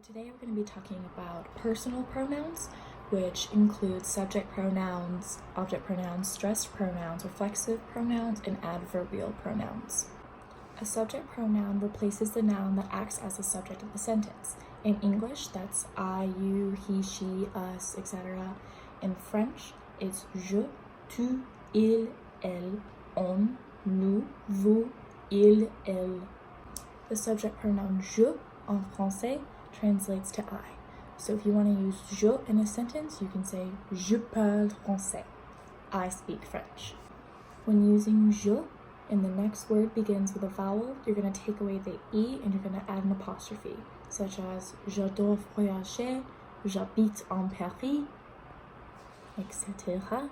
Today we're going to be talking about personal pronouns, which include subject pronouns, object pronouns, stressed pronouns, reflexive pronouns, and adverbial pronouns. A subject pronoun replaces the noun that acts as the subject of the sentence. In English, that's I, you, he, she, us, etc. In French, it's je, tu, il, elle, on, nous, vous, il, elle. The subject pronoun je en français translates to I. So if you want to use je in a sentence, you can say je parle français. I speak French. When using je and the next word begins with a vowel, you're going to take away the E and you're going to add an apostrophe, such as j'adore voyager, j'habite en Paris, etc.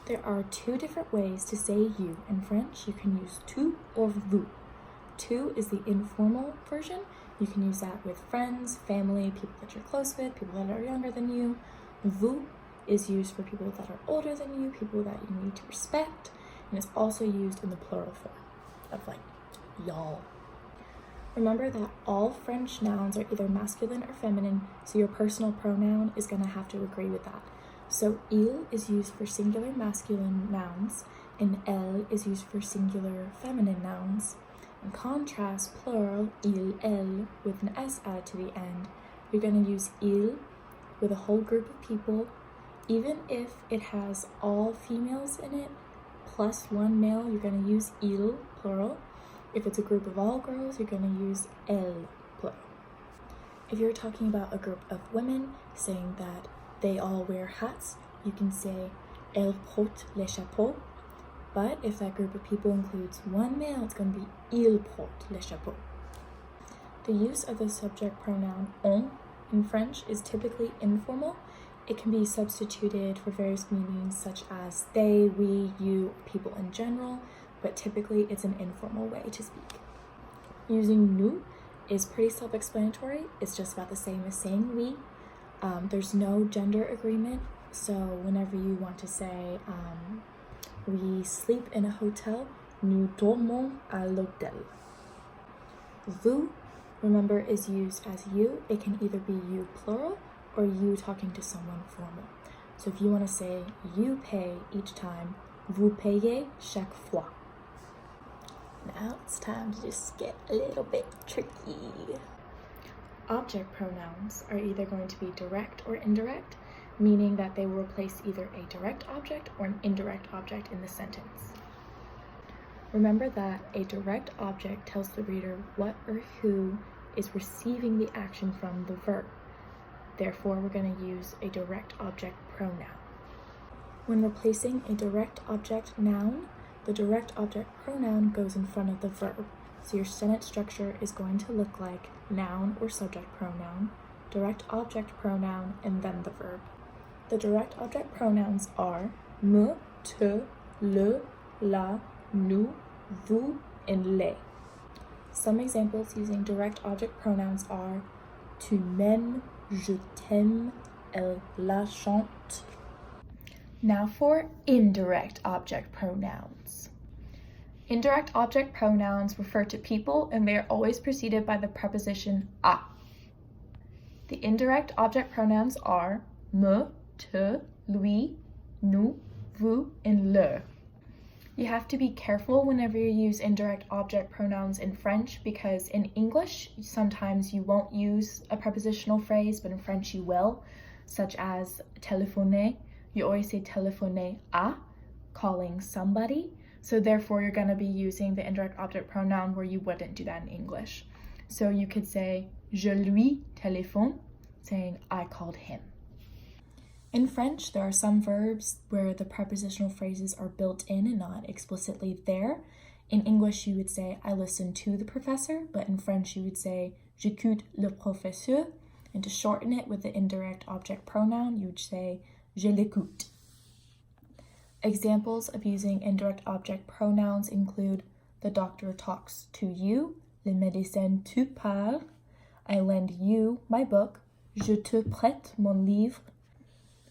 There are two different ways to say you. In French, you can use tu or vous. Tu is the informal version. You can use that with friends, family, people that you're close with, people that are younger than you. Vous is used for people that are older than you, people that you need to respect, and it's also used in the plural form of like y'all. Remember that all French nouns are either masculine or feminine, so your personal pronoun is going to have to agree with that. So il is used for singular masculine nouns, and elle is used for singular feminine nouns. In contrast, plural, il, elle, with an S added to the end, you're going to use il with a whole group of people, even if it has all females in it, plus one male, you're going to use il, plural. If it's a group of all girls, you're going to use elle, plural. If you're talking about a group of women, saying that they all wear hats, you can say elles portent les chapeaux. But if that group of people includes one male, it's going to be ils portent les chapeaux. The use of the subject pronoun on in French is typically informal. It can be substituted for various meanings such as they, we, you, people in general, but typically it's an informal way to speak. Using nous is pretty self-explanatory. It's just about the same as saying we. There's no gender agreement, so whenever you want to say we sleep in a hotel, nous dormons à l'hôtel. Vous, remember, is used as you. It can either be you plural or you talking to someone formal. So if you want to say you pay each time, vous payez chaque fois. Now it's time to just get a little bit tricky. Object pronouns are either going to be direct or indirect, meaning that they will replace either a direct object or an indirect object in the sentence. Remember that a direct object tells the reader what or who is receiving the action from the verb. Therefore, we're going to use a direct object pronoun. When replacing a direct object noun, the direct object pronoun goes in front of the verb. So your sentence structure is going to look like noun or subject pronoun, direct object pronoun, and then the verb. The direct object pronouns are me, te, le, la, nous, vous, and les. Some examples using direct object pronouns are tu m'aimes, je t'aime, elle la chante. Now for indirect object pronouns. Indirect object pronouns refer to people and they are always preceded by the preposition a. The indirect object pronouns are me, te, lui, nous, vous, and le. You have to be careful whenever you use indirect object pronouns in French because in English, sometimes you won't use a prepositional phrase, but in French you will, such as téléphoner. You always say téléphoner à, calling somebody. So therefore, you're going to be using the indirect object pronoun where you wouldn't do that in English. So you could say je lui téléphone, saying I called him. In French, there are some verbs where the prepositional phrases are built in and not explicitly there. In English, you would say, I listen to the professor, but in French, you would say, j'écoute le professeur. And to shorten it with the indirect object pronoun, you would say, je l'écoute. Examples of using indirect object pronouns include the doctor talks to you, le médecin te parle, I lend you my book, je te prête mon livre.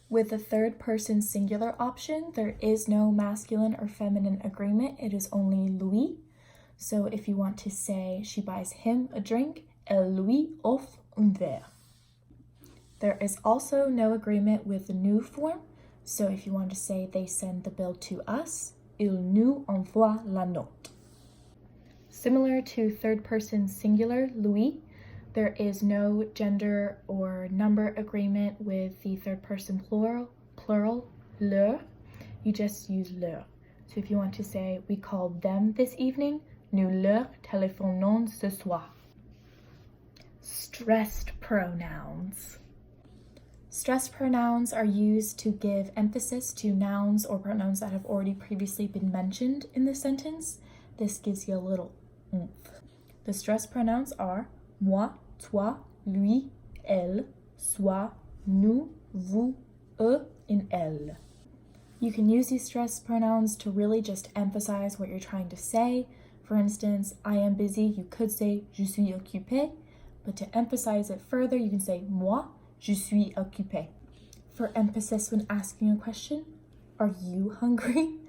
With the third person singular option, there is no masculine or feminine agreement. It is only lui. So if you want to say she buys him a drink, elle lui offre un verre. There is also no agreement with the nous form. So if you want to say they send the bill to us, il nous envoie la note. Similar to third person singular, lui, there is no gender or number agreement with the third person plural, leur. You just use leur. So if you want to say we called them this evening, nous leur téléphonons ce soir. Stressed pronouns. Stressed pronouns are used to give emphasis to nouns or pronouns that have already previously been mentioned in the sentence. This gives you a little oomph. The stressed pronouns are moi, toi, lui, elle, soi, nous, vous, eux, and elle. You can use these stressed pronouns to really just emphasize what you're trying to say. For instance, I am busy, you could say je suis occupé, but to emphasize it further, you can say moi, je suis occupé. For emphasis when asking a question, are you hungry?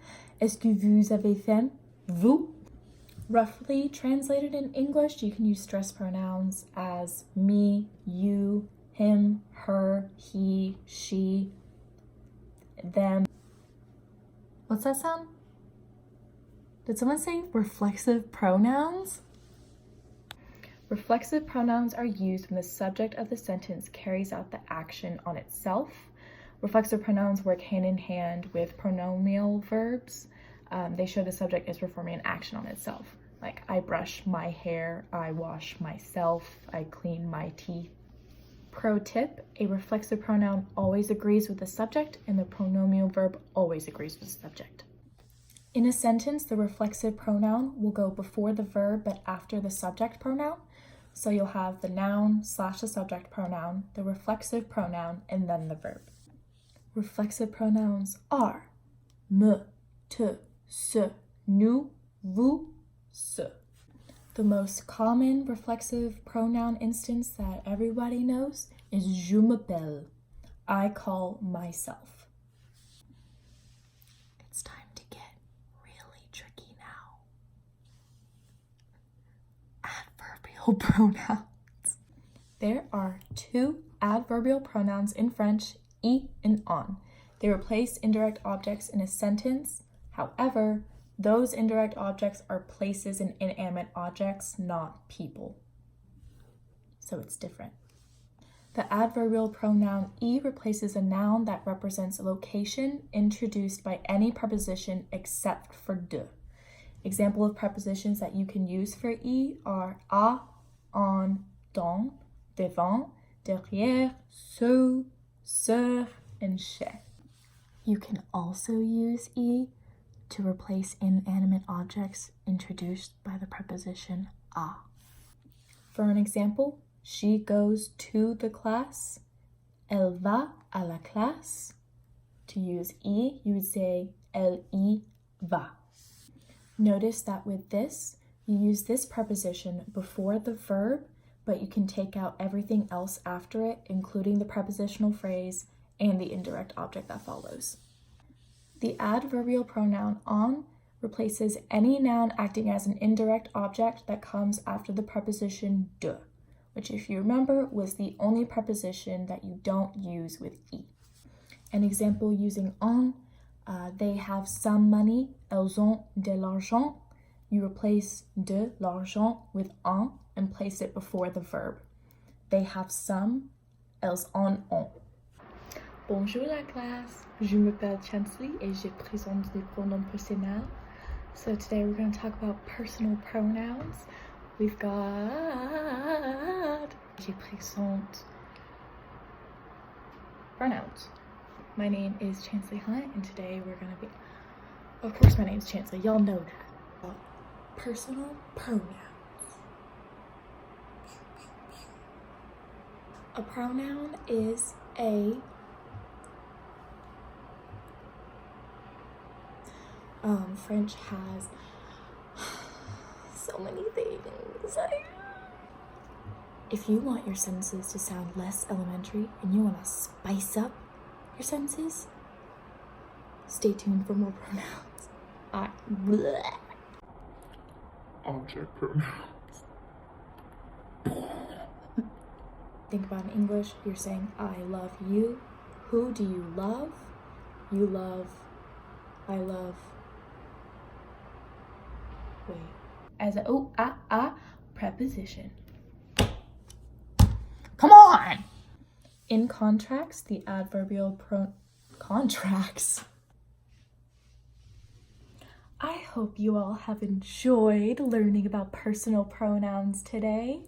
Est-ce que vous avez faim? Vous? Roughly translated in English, you can use stressed pronouns as me, you, him, her, he, she, them. What's that sound? Did someone say reflexive pronouns? Reflexive pronouns are used when the subject of the sentence carries out the action on itself. Reflexive pronouns work hand in hand with pronominal verbs. They show the subject is performing an action on itself. Like, I brush my hair, I wash myself, I clean my teeth. Pro tip, a reflexive pronoun always agrees with the subject and the pronominal verb always agrees with the subject. In a sentence, the reflexive pronoun will go before the verb but after the subject pronoun. So you'll have the noun / the subject pronoun, the reflexive pronoun, and then the verb. Reflexive pronouns are me, te, ce, nous, vous, ce. The most common reflexive pronoun instance that everybody knows is je m'appelle. I call myself. It's time to get really tricky now. Adverbial pronouns. There are two adverbial pronouns in French, y and on. They replace indirect objects in a sentence. However, those indirect objects are places and inanimate objects, not people. So it's different. The adverbial pronoun y replaces a noun that represents a location introduced by any preposition except for de. Example of prepositions that you can use for y are à, en, dans, devant, derrière, sous, sur, and chez. You can also use y to replace inanimate objects introduced by the preposition à. For an example, she goes to the class. Elle va à la classe. To use y, you would say elle y va. Notice that with this, you use this preposition before the verb, but you can take out everything else after it, including the prepositional phrase and the indirect object that follows. The adverbial pronoun en replaces any noun acting as an indirect object that comes after the preposition de, which, if you remember, was the only preposition that you don't use with y. An example using en, they have some money, elles ont de l'argent. You replace de l'argent with en and place it before the verb. They have some, elles en ont. Bonjour la classe, je m'appelle Chansley et je présente les pronoms personnels. So today we're going to talk about personal pronouns. We've got je présente pronouns. My name is Chansley Hunt and today we're going to be, of course my name's Chansley, y'all know that. Personal pronouns. A pronoun is French has so many things. If you want your sentences to sound less elementary and you want to spice up your sentences, stay tuned for more pronouns. Object pronouns. Think about in English, you're saying, I love you. Who do you love? You love, I love. Wait. As a preposition. Come on! In contracts, the adverbial contracts. I hope you all have enjoyed learning about personal pronouns today.